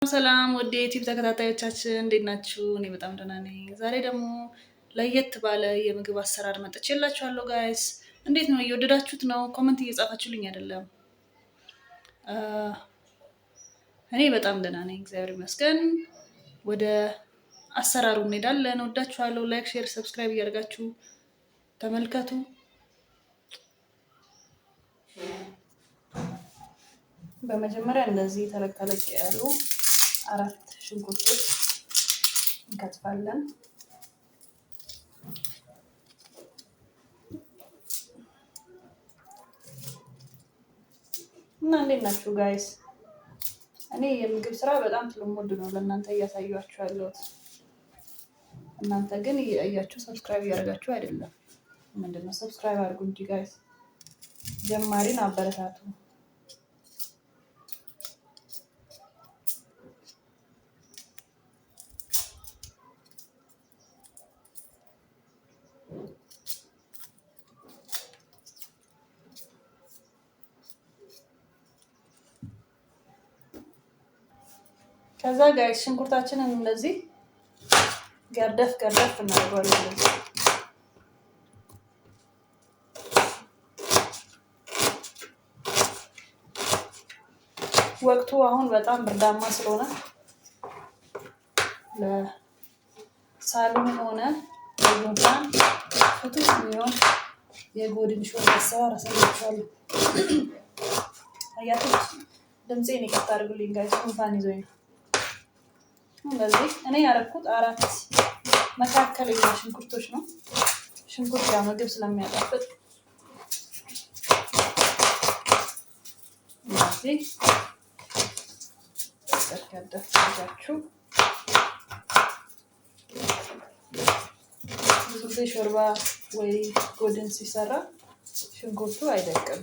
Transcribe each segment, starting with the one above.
ሰላም ወደ ዩቲዩብ ተከታታዮቻችን እንዴት ናችሁ? እኔ በጣም ደህና ነኝ። ዛሬ ደግሞ ለየት ባለ የምግብ አሰራር መጥቼላችኋለሁ ጋይስ። እንዴት ነው? እየወደዳችሁት ነው? ኮመንት እየጻፋችሁልኝ አይደለም? እኔ በጣም ደህና ነኝ፣ እግዚአብሔር ይመስገን። ወደ አሰራሩ እንሄዳለን። ወዳችኋለሁ። ላይክ፣ ሼር፣ ሰብስክራይብ እያደረጋችሁ ተመልከቱ። በመጀመሪያ እንደዚህ ተለቅ ተለቅ ያሉ 4 ሽንኩርቶች እንከትፋለን። እና እንዴት ናችሁ ጋይስ? እኔ የምግብ ስራ በጣም ስለምወድ ነው ለእናንተ እያሳያችሁ ያለሁት። እናንተ ግን እያያችሁ ሰብስክራይብ እያደረጋችሁ አይደለም። ምንድነው? ሰብስክራይብ አድርጉ እንጂ ጋይስ፣ ጀማሪን አበረታቱ። ከዛ ጋይስ ሽንኩርታችንን እንደዚህ ገርደፍ ገርደፍ እናደርጋለን። ወቅቱ አሁን በጣም ብርዳማ ስለሆነ ለሳሉን ሆነ ለጉንፋን ፍቱን የሚሆን የጎድን ሾርባ አሰራር አሳያችኋለሁ። አያችሁ፣ ድምፄን ይቅርታ አድርጉልኝ ጋይስ፣ ጉንፋን ይዞኝ ነው። እንደዚህ እኔ ያደረኩት 4 መካከለኛ ሽንኩርቶች ነው። ሽንኩርት ያው ምግብ ስለሚያጣፍጥ እንደዚህ ተከታተላችሁ። ብዙ ጊዜ ሾርባ ወይ ጎድን ሲሰራ ሽንኩርቱ አይደቅም።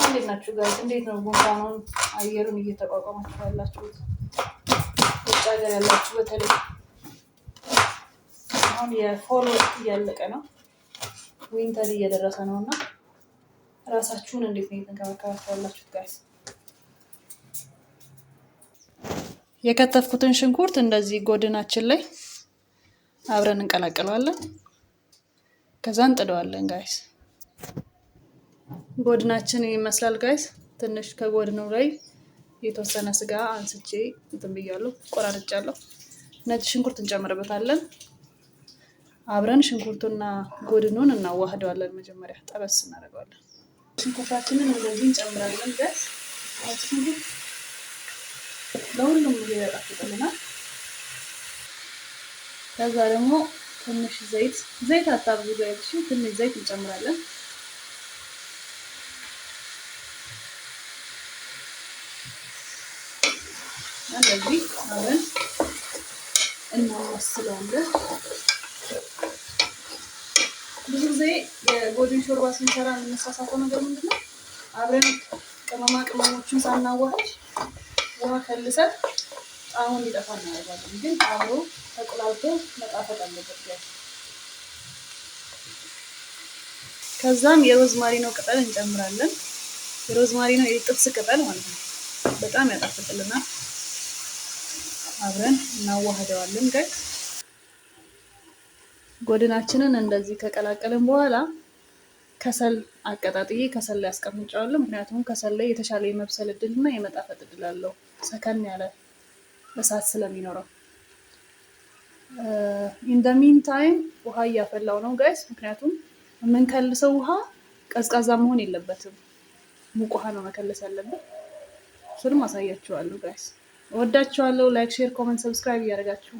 እንዴት ናችሁ ጋይስ? እንዴት ነው ጉንፋኑን አየሩን እየተቋቋማችሁ ያላችሁት? ውጭ ሀገር ያላችሁ በተለይ አሁን የፎል ወቅት እያለቀ ነው፣ ዊንተር እየደረሰ ነው እና ራሳችሁን እንዴት ነው እየተንከባከባችሁ ያላችሁት ጋይስ? የከተፍኩትን ሽንኩርት እንደዚህ ጎድናችን ላይ አብረን እንቀላቅለዋለን። ከዛ እንጥደዋለን ጋይስ። ጎድናችን ይመስላል ጋይስ። ትንሽ ከጎድኑ ላይ የተወሰነ ስጋ አንስቼ እንትን ብያለሁ፣ ቆራርጫለሁ። ነጭ ሽንኩርት እንጨምርበታለን። አብረን ሽንኩርቱና ጎድኑን እናዋህደዋለን። መጀመሪያ ጠበስ እናደርገዋለን። ሽንኩርታችንን እንደዚህ እንጨምራለን ጋይስ። ሽንኩርት ለሁሉም ይጣፍጥልናል። ከዛ ደግሞ ትንሽ ዘይት አታብዙ ጋይስ፣ ትንሽ ዘይት እንጨምራለን። እንደዚህ አብረን እናማስለዋለን። ብዙ ጊዜ የጎድን ሾርባ ስንሰራ የምንሳሳተው ነገር ምንድነው? አብረን ቅመማ ቅመሞችን ሳናዋህድ ውሃ ከልሰን ጣዕሙ እንዲጠፋ እናደርጋለን። ግን አብሮ ተቆላልቶ መጣፈጥ አለበት። ከዛም የሮዝማሪኖ ቅጠል እንጨምራለን። የሮዝማሪኖ የጥብስ ቅጠል ማለት ነው። በጣም ያጣፍጥልናል። አብረን እናዋህደዋለን ጋይስ። ጎድናችንን እንደዚህ ከቀላቀልን በኋላ ከሰል አቀጣጥዬ ከሰል ላይ አስቀምጫለሁ። ምክንያቱም ከሰል ላይ የተሻለ የመብሰል እድልና የመጣፈጥ እድል አለው፣ ሰከን ያለ እሳት ስለሚኖረው። ኢን ዘ ሚን ታይም ውሃ እያፈላው ነው ጋይስ። ምክንያቱም የምንከልሰው ውሃ ቀዝቃዛ መሆን የለበትም፣ ሙቅ ውሃ ነው መከለስ ያለብን። እሱንም አሳያችኋለሁ ጋይስ። ወዳችኋለሁ። ላይክ፣ ሼር፣ ኮሜንት፣ ሰብስክራይብ እያደረጋችሁ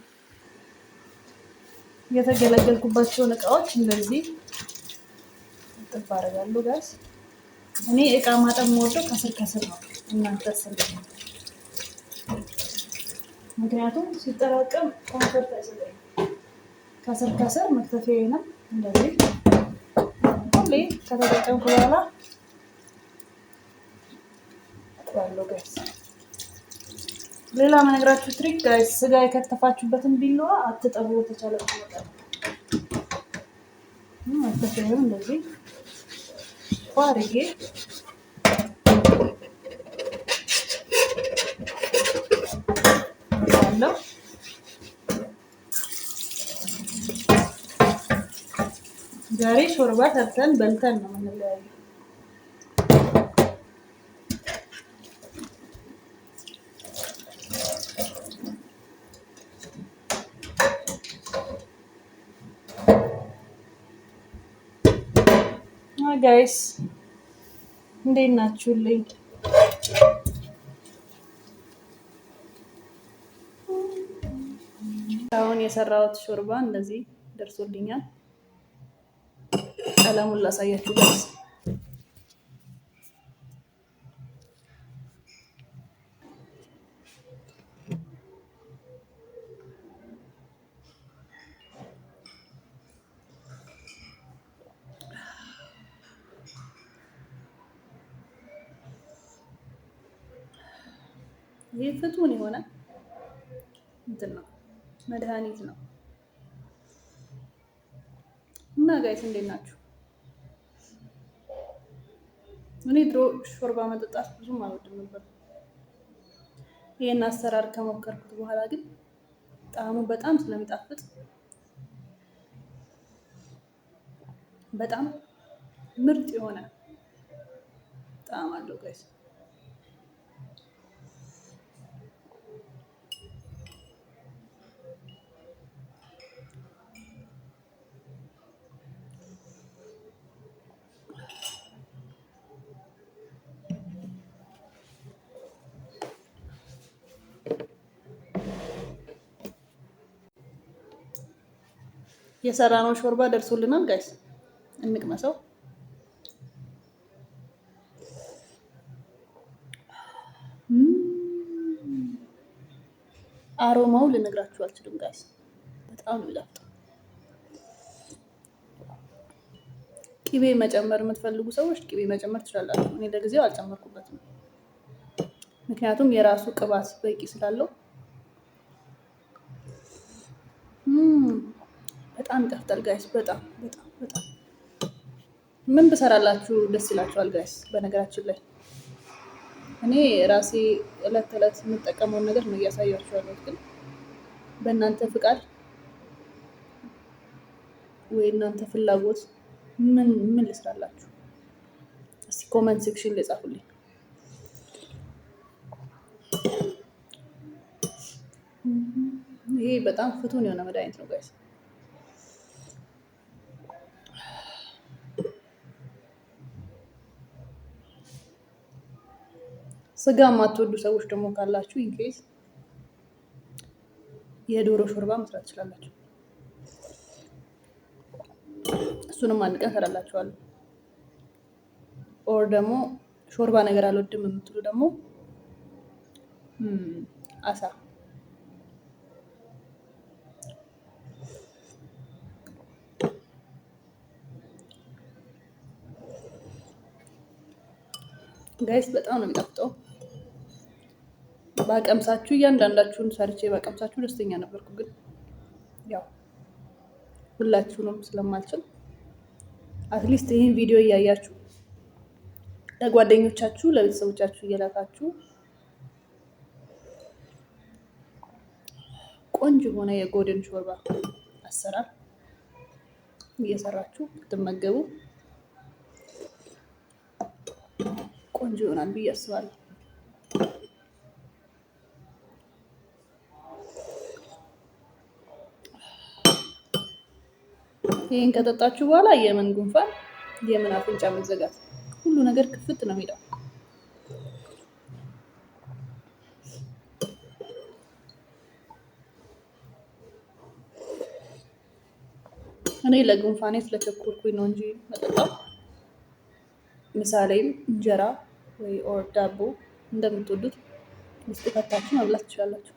የተገለገልኩባቸውን እቃዎች እንደዚህ ጥብ አደርጋለሁ ጋይስ። እኔ እቃ ማጠብ የምወደው ከስር ነው፣ እናንተ ሰልኝ። ምክንያቱም ሲጠራቀም ኮንፈርት አይሰጠኝም። ከስር መክተፊያ ነው። እንደዚህ ሁሌ ከተጠቀምኩ በኋላ አጥባለሁ ጋይስ። ሌላ መነግራችሁ ትሪክ ጋይስ፣ ስጋ የከተፋችሁበትን ቢላዋ አትጠቡ በተቻለ መጠን። አስተካክለን እንደዚህ አድርጌ አለው። ዛሬ ሾርባ ሰርተን በልተን ነው የምንለያየው። ጋይስ እንዴት ናችሁልኝ? አሁን የሰራሁት ሾርባ እንደዚህ ደርሶልኛል። ቀለሙን ላሳያችሁ ጋይስ። ይህ ፍቱን የሆነ እንትን ነው፣ መድኃኒት ነው። እና ጋይስ እንዴት ናችሁ? እኔ ድሮ ሾርባ መጠጣት ብዙም አልወድም ነበር። ይሄን አሰራር ከሞከርኩት በኋላ ግን ጣዕሙ በጣም ስለሚጣፍጥ በጣም ምርጥ የሆነ ጣዕም አለው ጋይስ። የሰራነው ሾርባ ደርሶልናል ጋይስ፣ እንቅመሰው። አሮማው ልነግራችሁ አልችልም ጋይስ፣ በጣም ነው የሚጣፍጠው። ቅቤ መጨመር የምትፈልጉ ሰዎች ቅቤ መጨመር ትችላላችሁ። እኔ ለጊዜው አልጨመርኩበትም፣ ምክንያቱም የራሱ ቅባት በቂ ስላለው። በጣም ይጣፍጣል ጋይስ፣ በጣም በጣም በጣም። ምን ብሰራላችሁ ደስ ይላችኋል ጋይስ? በነገራችን ላይ እኔ ራሴ እለት ተዕለት የምጠቀመውን ነገር ነው እያሳያችሁ ያለሁት፣ ግን በእናንተ ፍቃድ ወይ እናንተ ፍላጎት ምን ልስራላችሁ? እስቲ ኮመንት ሴክሽን ላይ ጻፉልኝ። ይሄ በጣም ፍቱን የሆነ መድኃኒት ነው ጋይስ። ስጋ የማትወዱ ሰዎች ደግሞ ካላችሁ ኢንኬስ የዶሮ ሾርባ መስራት ትችላላችሁ። እሱንም አንድ ቀን ሰራላችኋለሁ። ኦር ደግሞ ሾርባ ነገር አልወድም የምትሉ ደግሞ አሳ ጋይስ በጣም ነው የሚጣፍጠው። ባቀምሳችሁ እያንዳንዳችሁን ሰርቼ ባቀምሳችሁ ደስተኛ ነበርኩ፣ ግን ያው ሁላችሁንም ስለማልችል አትሊስት ይህን ቪዲዮ እያያችሁ ለጓደኞቻችሁ ለቤተሰቦቻችሁ እየላካችሁ ቆንጆ የሆነ የጎድን ሾርባ አሰራር እየሰራችሁ ብትመገቡ ቆንጆ ይሆናል ብዬ አስባለሁ። ይሄን ከጠጣችሁ በኋላ የምን ጉንፋን፣ የምን አፍንጫ መዘጋት፣ ሁሉ ነገር ክፍት ነው የሚለው። እኔ ለጉንፋኔ ስለቸኮልኩኝ ነው እንጂ መጠጣው። ምሳሌም እንጀራ ወይ ኦር ዳቦ እንደምትወዱት ውስጥ ከታችሁ መብላት ትችላላችሁ።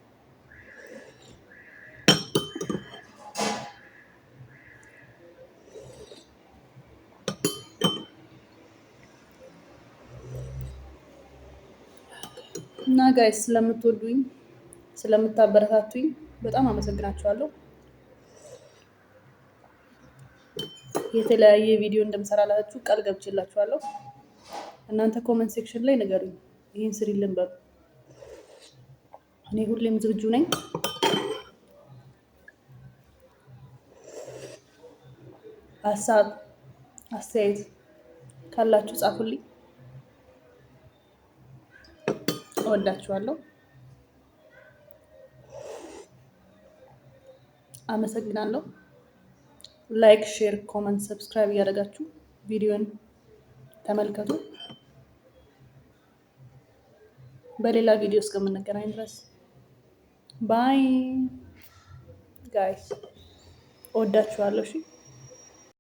እና ጋይስ ስለምትወዱኝ ስለምታበረታቱኝ በጣም አመሰግናችኋለሁ። የተለያየ ቪዲዮ እንደምሰራላችሁ ቃል ገብቼላችኋለሁ። እናንተ ኮመንት ሴክሽን ላይ ንገሩኝ፣ ይህን ስሪልን በሉ። እኔ ሁሌም ዝግጁ ነኝ። ሀሳብ አስተያየት ካላችሁ ጻፉልኝ። እወዳችኋለሁ። አመሰግናለሁ። ላይክ፣ ሼር፣ ኮመንት፣ ሰብስክራይብ እያደረጋችሁ ቪዲዮን ተመልከቱ። በሌላ ቪዲዮ እስከምንገናኝ ድረስ ባይ ጋይስ፣ እወዳችኋለሁ። እሺ